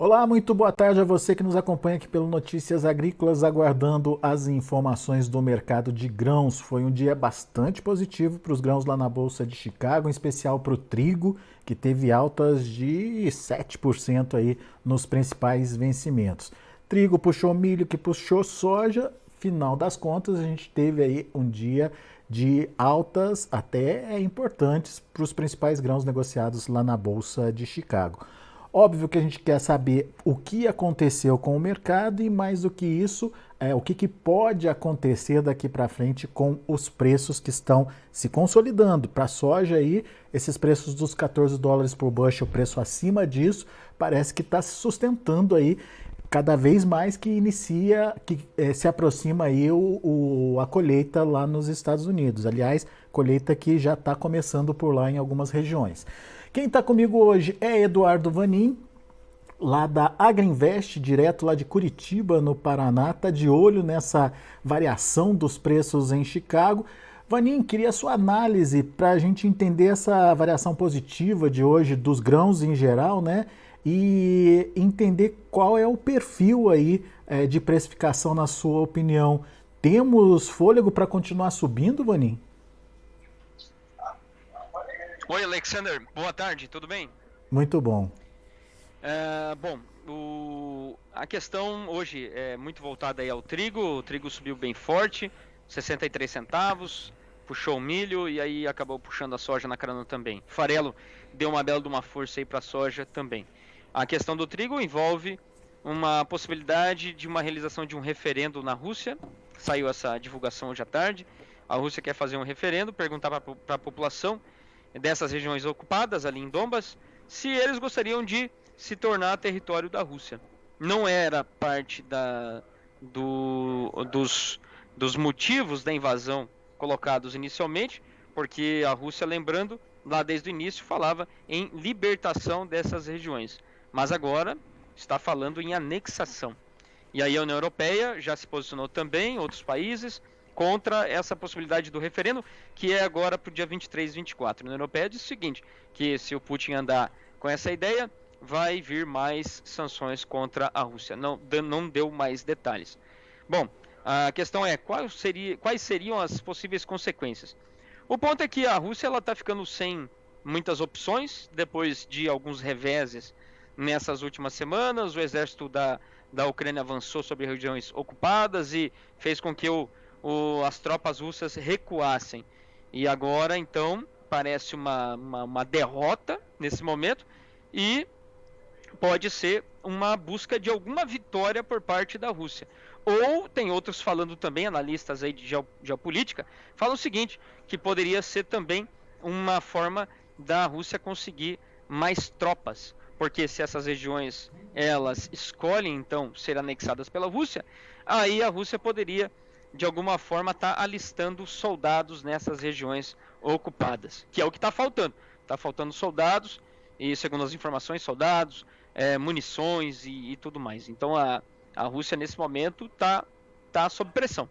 Olá, muito boa tarde a você que nos acompanha aqui pelo Notícias Agrícolas, aguardando as informações do mercado de grãos. Foi um dia bastante positivo para os grãos lá na Bolsa de Chicago, em especial para o trigo, que teve altas de 7% aí nos principais vencimentos. Trigo puxou milho, que puxou soja. Final das contas, a gente teve aí um dia de altas até importantes para os principais grãos negociados lá na Bolsa de Chicago. Óbvio que a gente quer saber o que aconteceu com o mercado e, mais do que isso, o que pode acontecer daqui para frente com os preços que estão se consolidando. Para a soja aí, esses preços dos 14 dólares por bushel, o preço acima disso, parece que está se sustentando aí cada vez mais que se aproxima aí a colheita lá nos Estados Unidos. Aliás, colheita que já está começando por lá em algumas regiões. Quem está comigo hoje é Eduardo Vanin, lá da Agrinvest, direto lá de Curitiba, no Paraná, está de olho nessa variação dos preços em Chicago. Vanin, queria a sua análise para a gente entender essa variação positiva de hoje dos grãos em geral, né? E entender qual é o perfil aí de precificação na sua opinião. Temos fôlego para continuar subindo, Vanin? Oi, Alexander. Boa tarde, tudo bem? Muito bom. A questão hoje é muito voltada aí ao trigo. O trigo subiu bem forte, 63 centavos, puxou o milho e aí acabou puxando a soja na carona também. Farelo deu uma bela de uma força aí para a soja também. A questão do trigo envolve uma possibilidade de uma realização de um referendo na Rússia. Saiu essa divulgação hoje à tarde. A Rússia quer fazer um referendo, perguntar para a população dessas regiões ocupadas ali em Donbas, se eles gostariam de se tornar território da Rússia. Não era parte dos motivos da invasão colocados inicialmente, porque a Rússia, lembrando, lá desde o início falava em libertação dessas regiões, mas agora está falando em anexação. E aí a União Europeia já se posicionou também, outros países, contra essa possibilidade do referendo, que é agora para o dia 23 e 24. A União Europeia diz o seguinte, que se o Putin andar com essa ideia, vai vir mais sanções contra a Rússia. Não deu mais detalhes. Bom, a questão é, quais seriam as possíveis consequências? O ponto é que a Rússia está ficando sem muitas opções, depois de alguns reveses nessas últimas semanas. O exército da Ucrânia avançou sobre regiões ocupadas e fez com que as tropas russas recuassem. E agora, então, parece uma derrota nesse momento e pode ser uma busca de alguma vitória por parte da Rússia. Ou tem outros falando também, analistas aí de geopolítica, falam o seguinte, que poderia ser também uma forma da Rússia conseguir mais tropas, porque se essas regiões elas escolhem então ser anexadas pela Rússia, aí a Rússia poderia de alguma forma estar alistando soldados nessas regiões ocupadas, que é o que está faltando. Está faltando soldados, e segundo as informações, soldados, munições e tudo mais. Então a Rússia nesse momento está sob pressão.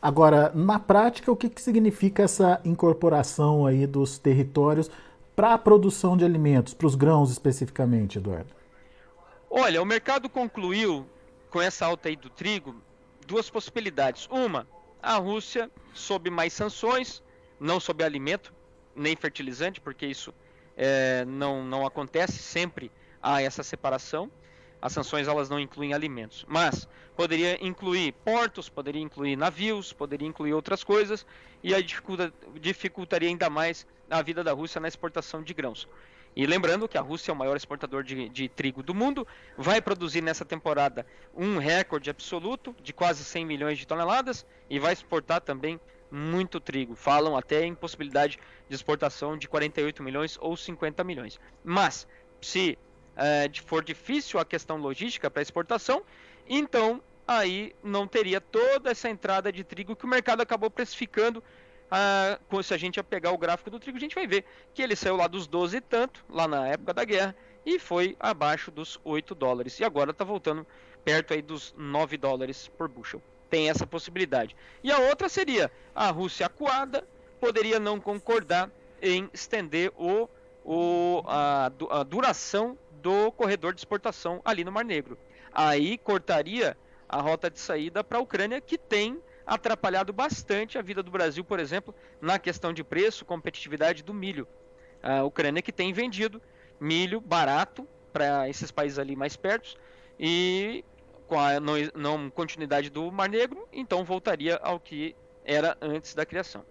Agora, na prática, o que significa essa incorporação aí dos territórios para a produção de alimentos, para os grãos especificamente, Eduardo? Olha, o mercado concluiu com essa alta aí do trigo duas possibilidades. Uma, a Rússia sob mais sanções, não sob alimento, nem fertilizante, porque isso não acontece, sempre há essa separação. as sanções elas não incluem alimentos, mas poderia incluir portos, poderia incluir navios, poderia incluir outras coisas, e aí dificultaria ainda mais a vida da Rússia na exportação de grãos. E lembrando que a Rússia é o maior exportador de trigo do mundo, vai produzir nessa temporada um recorde absoluto de quase 100 milhões de toneladas e vai exportar também muito trigo. Falam até em possibilidade de exportação de 48 milhões ou 50 milhões. Mas, se for difícil a questão logística para exportação, então aí não teria toda essa entrada de trigo que o mercado acabou precificando. Se a gente pegar o gráfico do trigo, a gente vai ver que ele saiu lá dos 12 e tanto, lá na época da guerra, e foi abaixo dos 8 dólares. E agora está voltando perto aí dos 9 dólares por bushel. Tem essa possibilidade. E a outra seria, a Rússia acuada poderia não concordar em estender a duração do corredor de exportação ali no Mar Negro. Aí cortaria a rota de saída para a Ucrânia, que tem atrapalhado bastante a vida do Brasil, por exemplo, na questão de preço, competitividade do milho. A Ucrânia que tem vendido milho barato para esses países ali mais perto e com a não continuidade do Mar Negro, então voltaria ao que era antes da criação.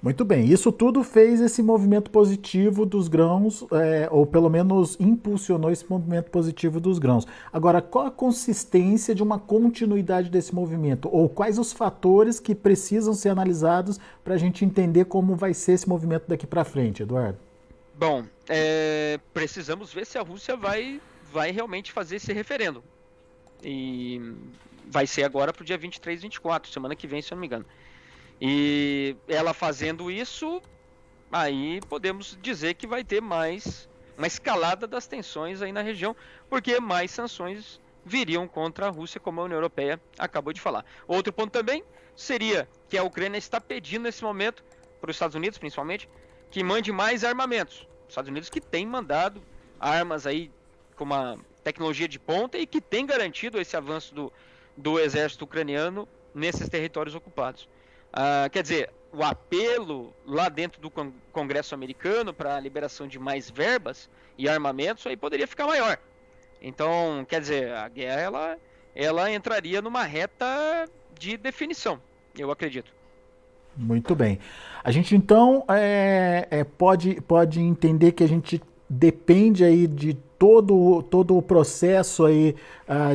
Muito bem, isso tudo fez esse movimento positivo dos grãos, ou pelo menos impulsionou esse movimento positivo dos grãos. Agora, qual a consistência de uma continuidade desse movimento? Ou quais os fatores que precisam ser analisados para a gente entender como vai ser esse movimento daqui para frente, Eduardo? Bom, precisamos ver se a Rússia vai realmente fazer esse referendo. E vai ser agora para o dia 23, 24, semana que vem, se eu não me engano. E ela fazendo isso, aí podemos dizer que vai ter mais uma escalada das tensões aí na região, porque mais sanções viriam contra a Rússia, como a União Europeia acabou de falar. Outro ponto também seria que a Ucrânia está pedindo nesse momento, para os Estados Unidos principalmente, que mande mais armamentos. Os Estados Unidos que tem mandado armas aí com uma tecnologia de ponta e que tem garantido esse avanço do exército ucraniano nesses territórios ocupados. Quer dizer, o apelo lá dentro do Congresso americano para a liberação de mais verbas e armamentos aí poderia ficar maior. Então, quer dizer, a guerra ela entraria numa reta de definição, eu acredito. Muito bem. A gente então pode entender que a gente depende aí de todo o processo aí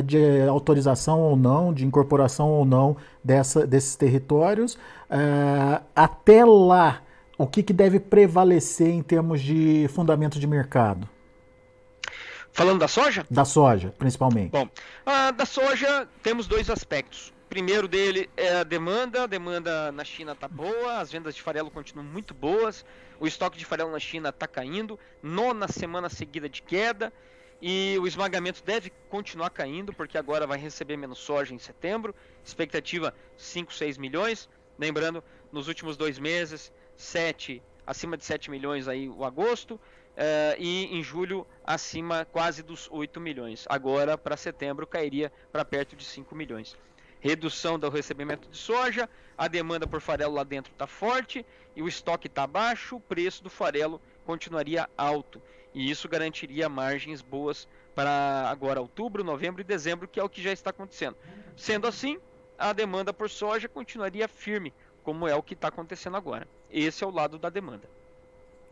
de autorização ou não, de incorporação ou não desses territórios. Até lá, o que deve prevalecer em termos de fundamento de mercado? Falando da soja? Da soja, principalmente. Bom, da soja temos dois aspectos. O primeiro dele é a demanda. A demanda na China está boa, as vendas de farelo continuam muito boas, o estoque de farelo na China está caindo, nona semana seguida de queda, e o esmagamento deve continuar caindo, porque agora vai receber menos soja em setembro, expectativa 5, 6 milhões, lembrando, nos últimos 2 meses, acima de 7 milhões aí o agosto, e em julho acima quase dos 8 milhões. Agora, para setembro, cairia para perto de 5 milhões. Redução do recebimento de soja, a demanda por farelo lá dentro está forte e o estoque está baixo, o preço do farelo continuaria alto. E isso garantiria margens boas para agora outubro, novembro e dezembro, que é o que já está acontecendo. Sendo assim, a demanda por soja continuaria firme, como é o que está acontecendo agora. Esse é o lado da demanda.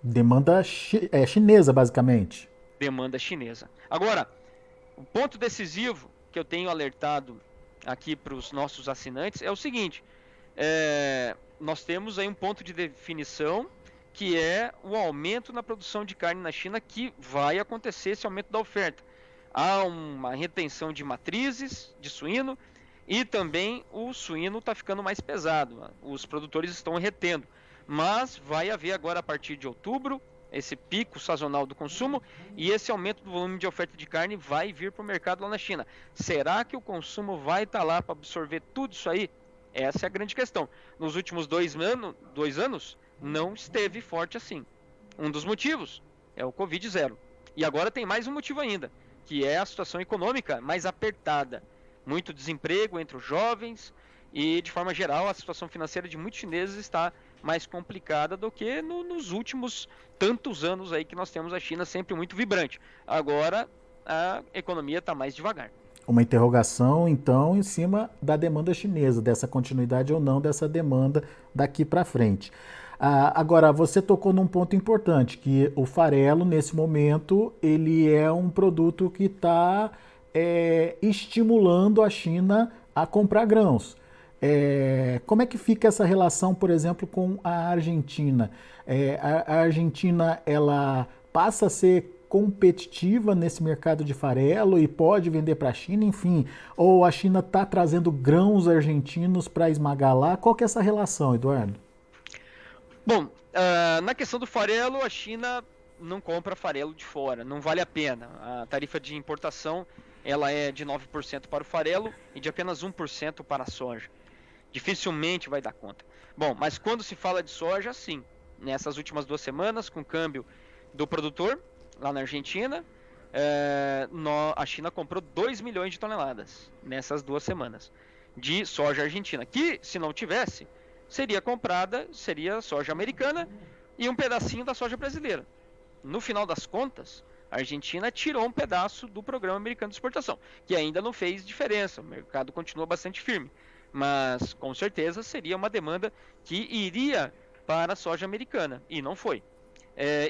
Demanda chinesa, basicamente. Demanda chinesa. Agora, o ponto decisivo que eu tenho alertado aqui para os nossos assinantes é o seguinte: nós temos aí um ponto de definição que é o aumento na produção de carne na China, que vai acontecer esse aumento da oferta. Há uma retenção de matrizes de suíno e também o suíno está ficando mais pesado. Os produtores estão retendo, mas vai haver agora a partir de outubro esse pico sazonal do consumo e esse aumento do volume de oferta de carne vai vir para o mercado lá na China. Será que o consumo vai estar lá para absorver tudo isso aí? Essa é a grande questão. Nos últimos 2 anos, não esteve forte assim. Um dos motivos é o Covid-0. E agora tem mais um motivo ainda, que é a situação econômica mais apertada. Muito desemprego entre os jovens e, de forma geral, a situação financeira de muitos chineses está mais complicada do que nos últimos tantos anos aí que nós temos a China sempre muito vibrante. Agora, a economia está mais devagar. Uma interrogação, então, em cima da demanda chinesa, dessa continuidade ou não dessa demanda daqui para frente. Agora, você tocou num ponto importante, que o farelo, nesse momento, ele é um produto que está estimulando a China a comprar grãos. Como é que fica essa relação, por exemplo, com a Argentina? A Argentina, ela passa a ser competitiva nesse mercado de farelo e pode vender para a China, enfim, ou a China está trazendo grãos argentinos para esmagar lá? Qual que é essa relação, Eduardo? Bom, na questão do farelo, a China não compra farelo de fora, não vale a pena. A tarifa de importação ela é de 9% para o farelo e de apenas 1% para a soja. Dificilmente vai dar conta. Bom, mas quando se fala de soja, sim. Nessas últimas 2 semanas, com o câmbio do produtor, lá na Argentina, a China comprou 2 milhões de toneladas nessas 2 semanas de soja argentina, que se não tivesse, seria soja americana e um pedacinho da soja brasileira. No final das contas, a Argentina tirou um pedaço do programa americano de exportação, que ainda não fez diferença, o mercado continua bastante firme, mas com certeza seria uma demanda que iria para a soja americana, e não foi.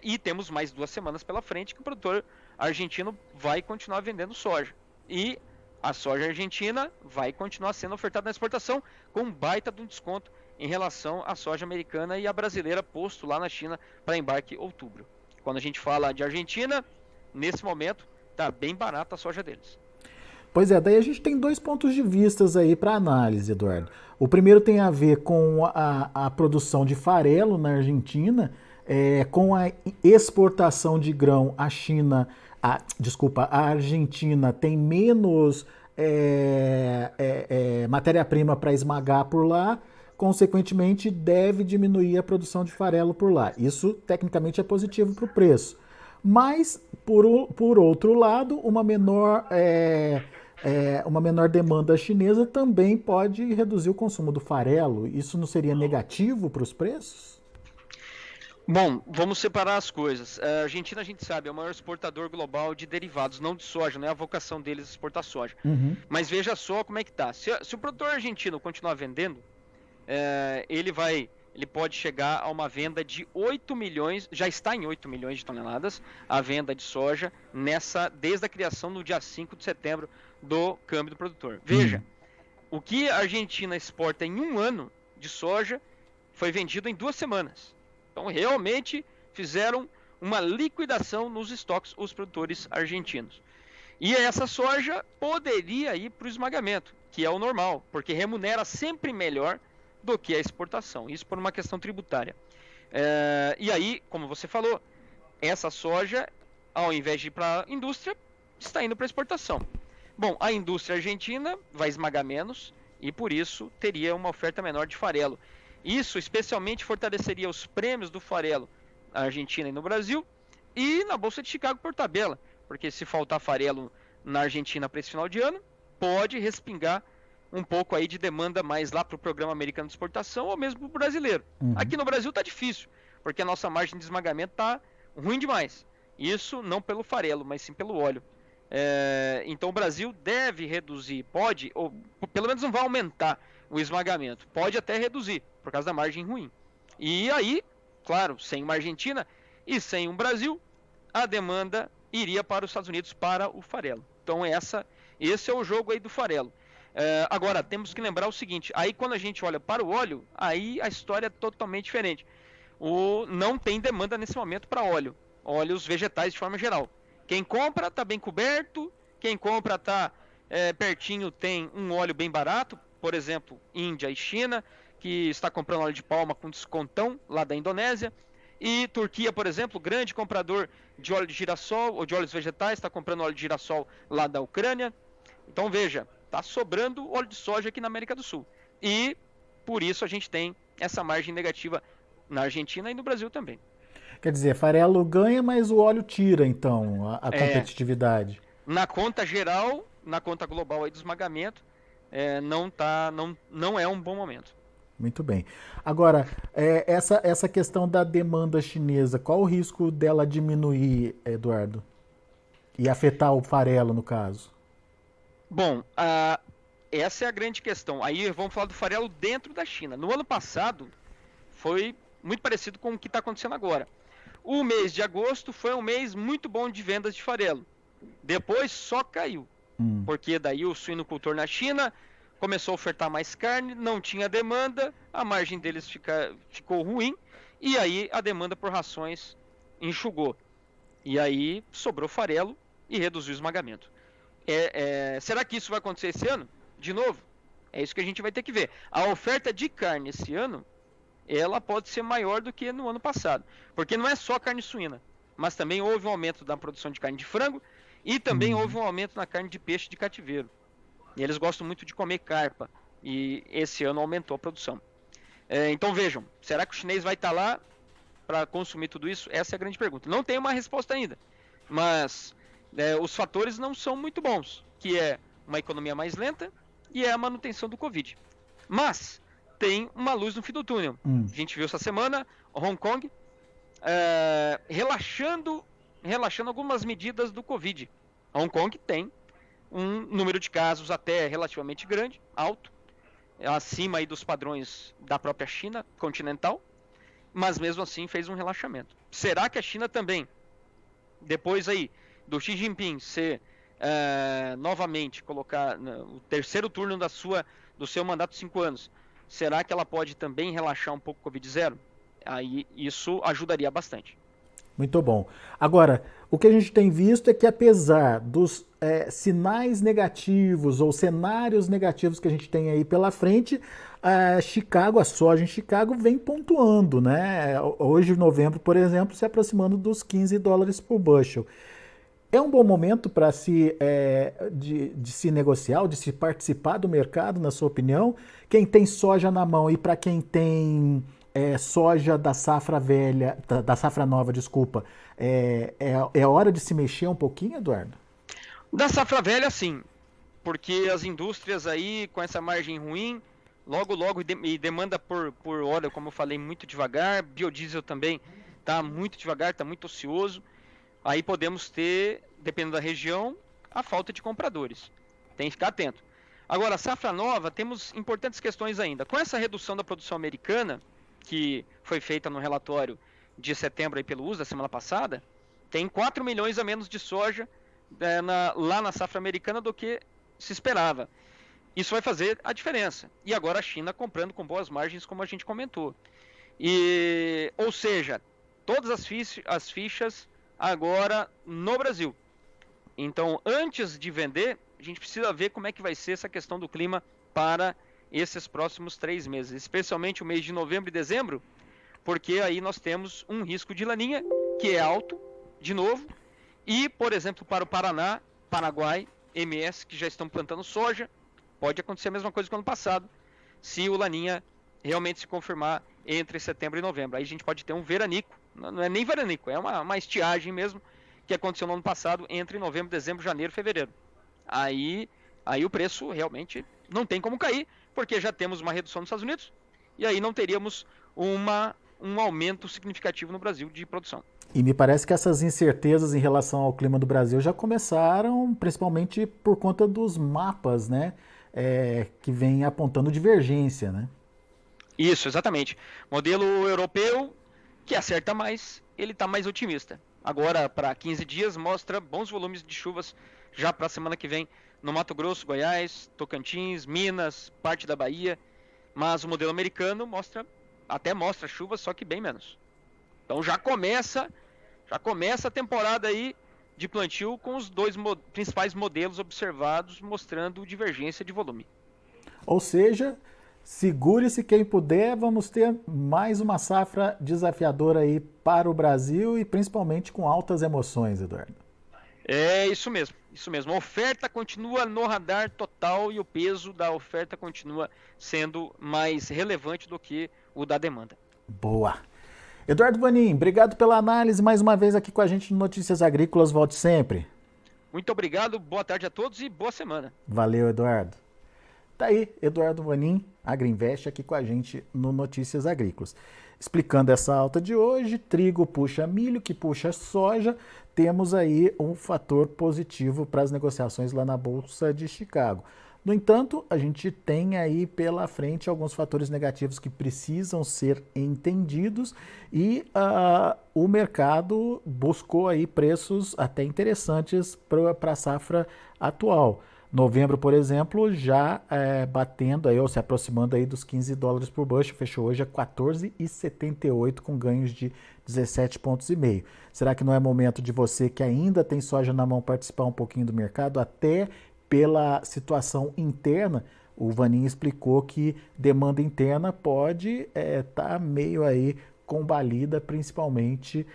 E temos mais 2 semanas pela frente que o produtor argentino vai continuar vendendo soja. E a soja argentina vai continuar sendo ofertada na exportação com um baita de um desconto em relação à soja americana e a brasileira posto lá na China para embarque em outubro. Quando a gente fala de Argentina, nesse momento está bem barata a soja deles. Pois é, daí a gente tem 2 pontos de vistas aí para análise, Eduardo. O primeiro tem a ver com a produção de farelo na Argentina, com a exportação de grão, a Argentina tem menos matéria-prima para esmagar por lá, consequentemente deve diminuir a produção de farelo por lá. Isso tecnicamente é positivo para o preço. Mas, por outro lado, uma menor demanda chinesa também pode reduzir o consumo do farelo. Isso não seria negativo para os preços? Bom, vamos separar as coisas. A Argentina, a gente sabe, é o maior exportador global de derivados, não de soja, não é a vocação deles exportar soja. Uhum. Mas veja só como é que está. Se o produtor argentino continuar vendendo, ele pode chegar a uma venda de 8 milhões, já está em 8 milhões de toneladas, a venda de soja desde a criação no dia 5 de setembro do câmbio do produtor. Veja, o que a Argentina exporta em 1 ano de soja foi vendido em 2 semanas. Então, realmente fizeram uma liquidação nos estoques os produtores argentinos. E essa soja poderia ir para o esmagamento, que é o normal, porque remunera sempre melhor do que a exportação. Isso por uma questão tributária. E aí, como você falou, essa soja, ao invés de ir para a indústria, está indo para a exportação. Bom, a indústria argentina vai esmagar menos e, por isso, teria uma oferta menor de farelo. Isso especialmente fortaleceria os prêmios do farelo na Argentina e no Brasil e na Bolsa de Chicago por tabela, porque se faltar farelo na Argentina para esse final de ano, pode respingar um pouco aí de demanda mais lá para o programa americano de exportação ou mesmo para o brasileiro. Aqui no Brasil está difícil, porque a nossa margem de esmagamento está ruim demais. Isso não pelo farelo, mas sim pelo óleo. Então o Brasil deve reduzir, pode, ou pelo menos não vai aumentar o esmagamento, pode até reduzir, por causa da margem ruim. E aí, claro, sem uma Argentina e sem um Brasil, a demanda iria para os Estados Unidos para o farelo. Então esse é o jogo aí do farelo. Agora, temos que lembrar o seguinte, aí quando a gente olha para o óleo, aí a história é totalmente diferente. Não tem demanda nesse momento para óleos vegetais de forma geral. Quem compra está bem coberto, quem compra está pertinho, tem um óleo bem barato, por exemplo, Índia e China, que está comprando óleo de palma com descontão lá da Indonésia, e Turquia, por exemplo, grande comprador de óleo de girassol ou de óleos vegetais, está comprando óleo de girassol lá da Ucrânia. Então veja, está sobrando óleo de soja aqui na América do Sul. E por isso a gente tem essa margem negativa na Argentina e no Brasil também. Quer dizer, farelo ganha, mas o óleo tira, então, a competitividade. Na conta geral, na conta global aí do esmagamento, não é um bom momento. Muito bem. Agora, essa questão da demanda chinesa, qual o risco dela diminuir, Eduardo? E afetar o farelo, no caso? Bom, essa é a grande questão. Aí vamos falar do farelo dentro da China. No ano passado, foi muito parecido com o que está acontecendo agora. O mês de agosto foi um mês muito bom de vendas de farelo. Depois só caiu, porque daí o suinocultor na China começou a ofertar mais carne, não tinha demanda, a margem deles ficou ruim, e aí a demanda por rações enxugou. E aí sobrou farelo e reduziu o esmagamento. Será que isso vai acontecer esse ano? De novo? É isso que a gente vai ter que ver. A oferta de carne esse ano, ela pode ser maior do que no ano passado. Porque não é só carne suína, mas também houve um aumento da produção de carne de frango e também houve um aumento na carne de peixe de cativeiro. E eles gostam muito de comer carpa. E esse ano aumentou a produção. Então vejam, será que o chinês vai estar lá para consumir tudo isso? Essa é a grande pergunta. Não tem uma resposta ainda. Mas os fatores não são muito bons, que é uma economia mais lenta e é a manutenção do Covid. Mas tem uma luz no fim do túnel. A gente viu essa semana Hong Kong relaxando algumas medidas do Covid. Hong Kong tem um número de casos até relativamente grande, alto, acima aí dos padrões da própria China continental, mas mesmo assim fez um relaxamento. Será que a China também, depois aí do Xi Jinping ser novamente colocar o terceiro turno do seu mandato de 5 anos, será que ela pode também relaxar um pouco o Covid-0? Aí isso ajudaria bastante. Muito bom. Agora, o que a gente tem visto é que apesar dos sinais negativos ou cenários negativos que a gente tem aí pela frente, a soja em Chicago vem pontuando, né? Hoje, em novembro, por exemplo, se aproximando dos $15 por bushel. É um bom momento para de se negociar, ou de se participar do mercado, na sua opinião? Quem tem soja na mão e para quem tem soja da safra velha, da safra nova, desculpa, é hora de se mexer um pouquinho, Eduardo? Da safra velha, sim, porque as indústrias aí, com essa margem ruim, logo e demanda por óleo, como eu falei, muito devagar, biodiesel também está muito devagar, está muito ocioso. Aí podemos ter, dependendo da região, a falta de compradores. Tem que ficar atento. Agora, a safra nova, temos importantes questões ainda. Com essa redução da produção americana, que foi feita no relatório de setembro aí pelo USDA, semana passada, tem 4 milhões a menos de soja lá na safra americana do que se esperava. Isso vai fazer a diferença. E agora a China comprando com boas margens, como a gente comentou. Ou seja, todas as fichas agora no Brasil. Então, antes de vender, a gente precisa ver como é que vai ser essa questão do clima para esses próximos 3 meses, especialmente o mês de novembro e dezembro, porque aí nós temos um risco de laninha, que é alto, de novo, e, por exemplo, para o Paraná, Paraguai, MS, que já estão plantando soja, pode acontecer a mesma coisa que no ano passado, se o laninha realmente se confirmar entre setembro e novembro. Aí a gente pode ter um veranico, não é nem veranico, é uma estiagem mesmo, que aconteceu no ano passado entre novembro, dezembro, janeiro, fevereiro. Aí o preço realmente não tem como cair, porque já temos uma redução nos Estados Unidos, e aí não teríamos um aumento significativo no Brasil de produção. E me parece que essas incertezas em relação ao clima do Brasil já começaram, principalmente por conta dos mapas, né? Que vem apontando divergência, né? Isso, exatamente. Modelo europeu, que acerta mais, ele está mais otimista. Agora, para 15 dias, mostra bons volumes de chuvas já para a semana que vem no Mato Grosso, Goiás, Tocantins, Minas, parte da Bahia. Mas o modelo americano mostra chuvas, só que bem menos. Então já começa a temporada aí de plantio com os 2 principais modelos observados, mostrando divergência de volume. Ou seja, segure-se quem puder, vamos ter mais uma safra desafiadora aí para o Brasil e principalmente com altas emoções, Eduardo. É isso mesmo. A oferta continua no radar total e o peso da oferta continua sendo mais relevante do que o da demanda. Boa! Eduardo Vanin, obrigado pela análise mais uma vez aqui com a gente no Notícias Agrícolas. Volte sempre. Muito obrigado, boa tarde a todos e boa semana. Valeu, Eduardo. Tá aí, Eduardo Vanin, Agriinvest, aqui com a gente no Notícias Agrícolas. Explicando essa alta de hoje, trigo puxa milho, que puxa soja, temos aí um fator positivo para as negociações lá na Bolsa de Chicago. No entanto, a gente tem aí pela frente alguns fatores negativos que precisam ser entendidos e o mercado buscou aí preços até interessantes para a safra atual. Novembro, por exemplo, já batendo aí, ou se aproximando aí dos $15 por bushel, fechou hoje a 14,78 com ganhos de 17,5 pontos. Será que não é momento de você que ainda tem soja na mão participar um pouquinho do mercado, até pela situação interna? O Vanin explicou que demanda interna pode estar meio aí combalida, principalmente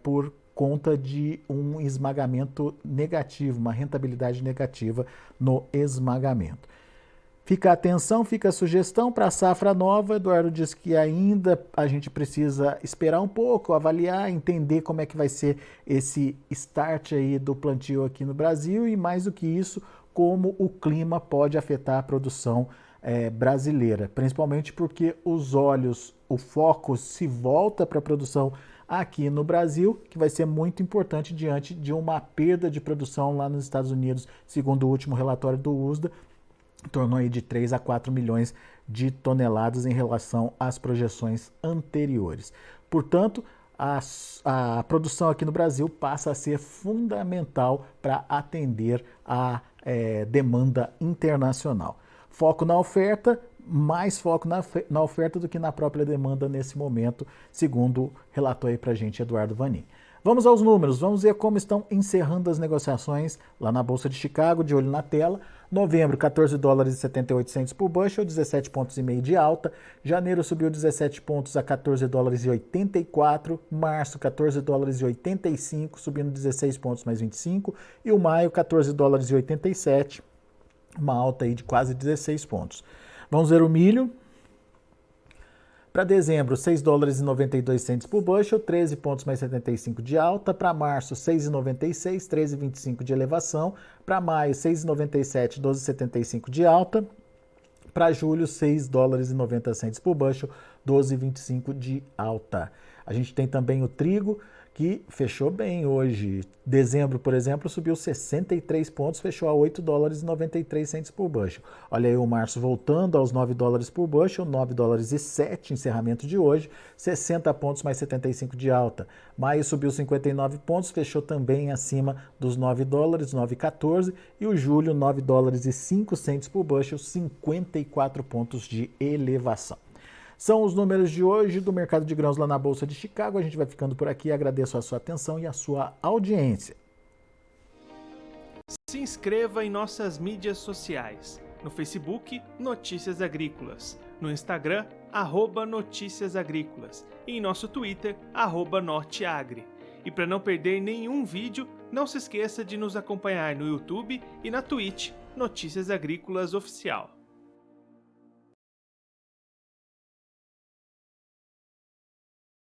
por conta de um esmagamento negativo, uma rentabilidade negativa no esmagamento. Fica a atenção, fica a sugestão para a safra nova. Eduardo diz que ainda a gente precisa esperar um pouco, avaliar, entender como é que vai ser esse start aí do plantio aqui no Brasil e, mais do que isso, como o clima pode afetar a produção brasileira, principalmente porque o foco se volta para a produção aqui no Brasil, que vai ser muito importante diante de uma perda de produção lá nos Estados Unidos, segundo o último relatório do USDA, tornou aí de 3 a 4 milhões de toneladas em relação às projeções anteriores. Portanto, a produção aqui no Brasil passa a ser fundamental para atender a demanda internacional. Foco na oferta, mais foco na oferta do que na própria demanda nesse momento, segundo relatou aí para a gente Eduardo Vanin. Vamos aos números, vamos ver como estão encerrando as negociações lá na Bolsa de Chicago, de olho na tela. Novembro, $14,78 por bushel, 17,5 pontos de alta. Janeiro subiu 17 pontos a $14,84. Março, $14,85, subindo 16 pontos mais 25. E o maio, $14,87, uma alta aí de quase 16 pontos. Vamos ver o milho. Para dezembro, $6,92 por bushel, 13 pontos mais 75 de alta. Para março, $6,96, 13,25 de elevação. Para maio, $6,97, 12,75 de alta. Para julho, $6,90 por bushel, 12,25 de alta. A gente tem também o trigo, que fechou bem hoje. Dezembro, por exemplo, subiu 63 pontos, fechou a $8,93 por bushel. Olha aí o março voltando aos $9 por bushel, $9,07 encerramento de hoje, 60 pontos mais 75 de alta. Maio subiu 59 pontos, fechou também acima dos $9, $9,14. E o julho, $9,05 por bushel, 54 pontos de elevação. São os números de hoje do mercado de grãos lá na Bolsa de Chicago. A gente vai ficando por aqui. Agradeço a sua atenção e a sua audiência. Se inscreva em nossas mídias sociais. No Facebook, Notícias Agrícolas. No Instagram, @Notícias Agrícolas. E em nosso Twitter, @Norteagri. E para não perder nenhum vídeo, não se esqueça de nos acompanhar no YouTube e na Twitch, Notícias Agrícolas Oficial.